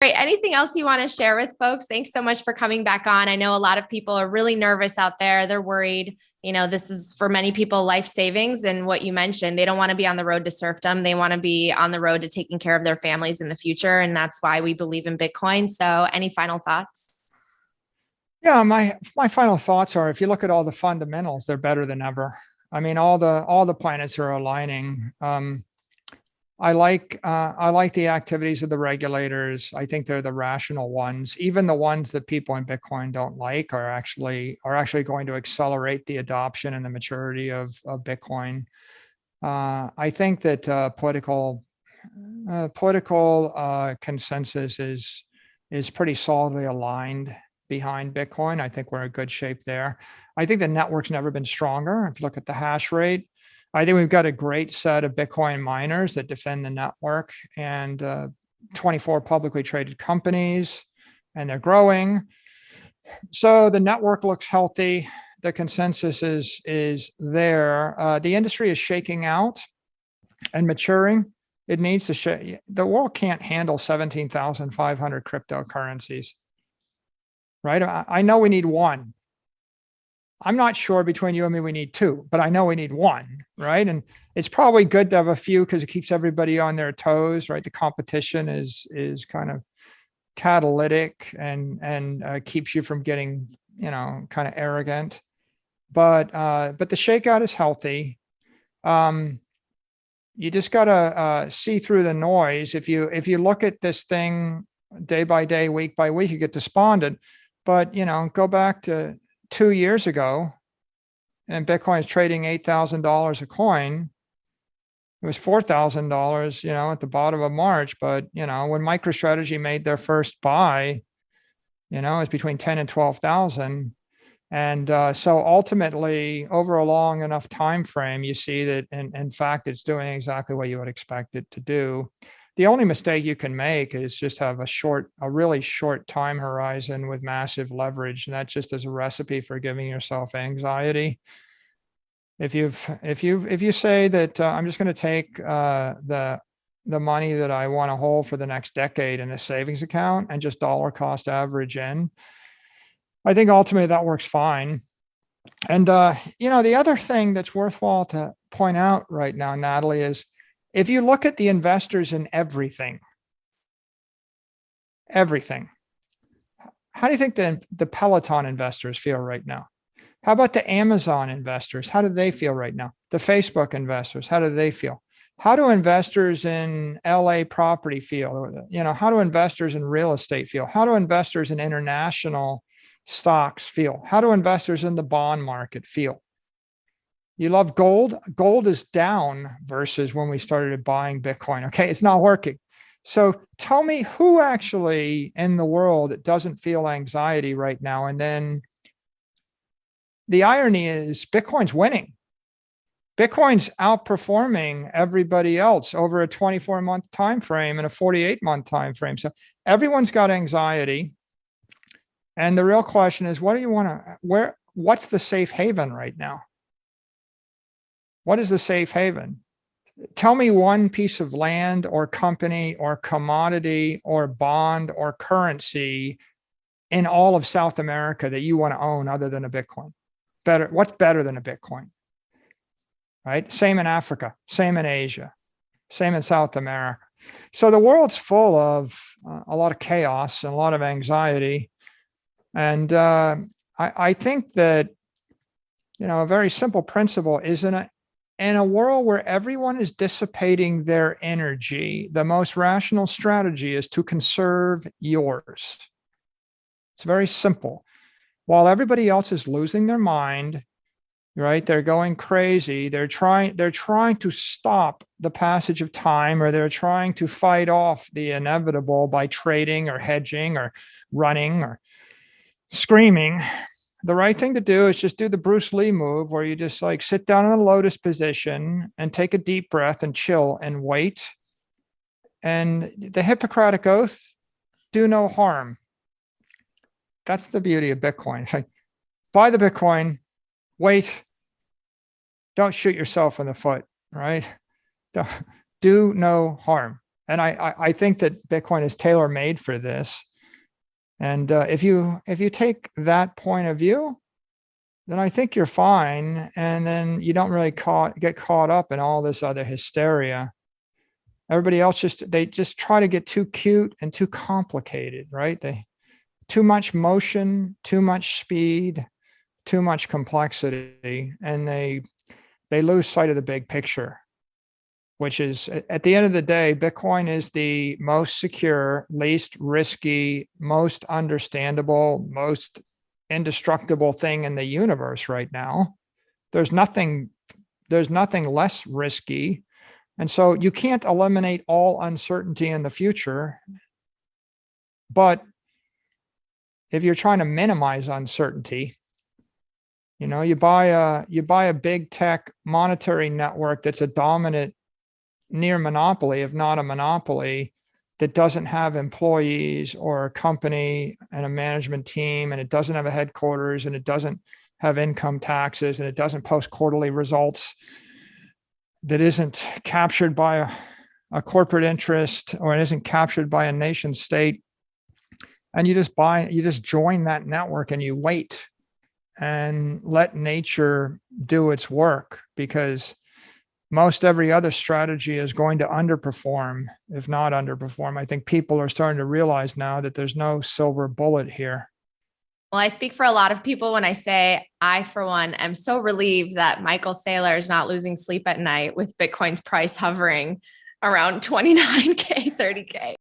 Great. Anything else you want to share with folks? Thanks so much for coming back on. I know a lot of people are really nervous out there. They're worried. This is for many people life savings. And what you mentioned, they don't want to be on the road to serfdom. They want to be on the road to taking care of their families in the future. And that's why we believe in Bitcoin. So any final thoughts? Yeah, my final thoughts are, if you look at all the fundamentals, they're better than ever. I mean, all the planets are aligning. I like the activities of the regulators. I think they're the rational ones. Even the ones that people in Bitcoin don't like are actually going to accelerate the adoption and the maturity of Bitcoin. I think that political consensus is pretty solidly aligned behind Bitcoin. I think we're in good shape there. I think the network's never been stronger. If you look at the hash rate, I think we've got a great set of Bitcoin miners that defend the network, and 24 publicly traded companies, and they're growing. So the network looks healthy. The consensus is there. The industry is shaking out and maturing. It needs to shake. The world can't handle 17,500 cryptocurrencies, right? I know we need one. I'm not sure between you and me we need two, but I know we need one, right? And it's probably good to have a few because it keeps everybody on their toes, right? The competition is kind of catalytic and keeps you from getting, kind of arrogant. But the shakeout is healthy. You just gotta see through the noise. If you look at this thing day by day, week by week, you get despondent. But go back to 2 years ago, and Bitcoin is trading $8,000 a coin. It was $4,000, at the bottom of March. But when MicroStrategy made their first buy, it was between 10 and 12,000. And so ultimately, over a long enough time frame, you see that, in fact, it's doing exactly what you would expect it to do. The only mistake you can make is just have a really short time horizon with massive leverage, and that just is a recipe for giving yourself anxiety. If you say that I'm just going to take the money that I want to hold for the next decade in a savings account and just dollar cost average in, I think ultimately that works fine. And the other thing that's worthwhile to point out right now, Natalie, is if you look at the investors in everything, how do you think the Peloton investors feel right now? How about the Amazon investors? How do they feel right now? The Facebook investors, how do they feel? How do investors in LA property feel? How do investors in real estate feel? How do investors in international stocks feel? How do investors in the bond market feel? You love gold? Gold is down versus when we started buying Bitcoin. Okay, it's not working. So tell me who actually in the world doesn't feel anxiety right now. And then the irony is Bitcoin's winning. Bitcoin's outperforming everybody else over a 24-month time frame and a 48-month time frame. So everyone's got anxiety. And the real question is, what's the safe haven right now? What is the safe haven? Tell me one piece of land or company or commodity or bond or currency in all of South America that you want to own other than a Bitcoin. What's better than a Bitcoin? Right? Same in Africa, same in Asia, same in South America. So the world's full of a lot of chaos and a lot of anxiety. And I think that, a very simple principle is in a world where everyone is dissipating their energy, the most rational strategy is to conserve yours. It's very simple. While everybody else is losing their mind, right? They're going crazy. They're trying to stop the passage of time, or they're trying to fight off the inevitable by trading or hedging or running or screaming. The right thing to do is just do the Bruce Lee move where you just sit down in a lotus position and take a deep breath and chill and wait. And the Hippocratic Oath, do no harm. That's the beauty of Bitcoin. Buy the Bitcoin, wait, don't shoot yourself in the foot, right? Do no harm. And I think that Bitcoin is tailor made for this. And if you take that point of view, then I think you're fine. And then you don't really get caught up in all this other hysteria. Everybody else they just try to get too cute and too complicated, right? Too much motion, too much speed, too much complexity, and they lose sight of the big picture, which is, at the end of the day, Bitcoin is the most secure, least risky, most understandable, most indestructible thing in the universe right now. There's nothing less risky. And so you can't eliminate all uncertainty in the future. But if you're trying to minimize uncertainty, you buy a big tech monetary network that's a dominant near monopoly, if not a monopoly, that doesn't have employees or a company and a management team, and it doesn't have a headquarters, and it doesn't have income taxes, and it doesn't post quarterly results, that isn't captured by a corporate interest, or it isn't captured by a nation state. And you just join that network and you wait and let nature do its work, because most every other strategy is going to underperform, if not underperform. I think people are starting to realize now that there's no silver bullet here. Well, I speak for a lot of people when I say I, for one, am so relieved that Michael Saylor is not losing sleep at night with Bitcoin's price hovering around 29K, 30K.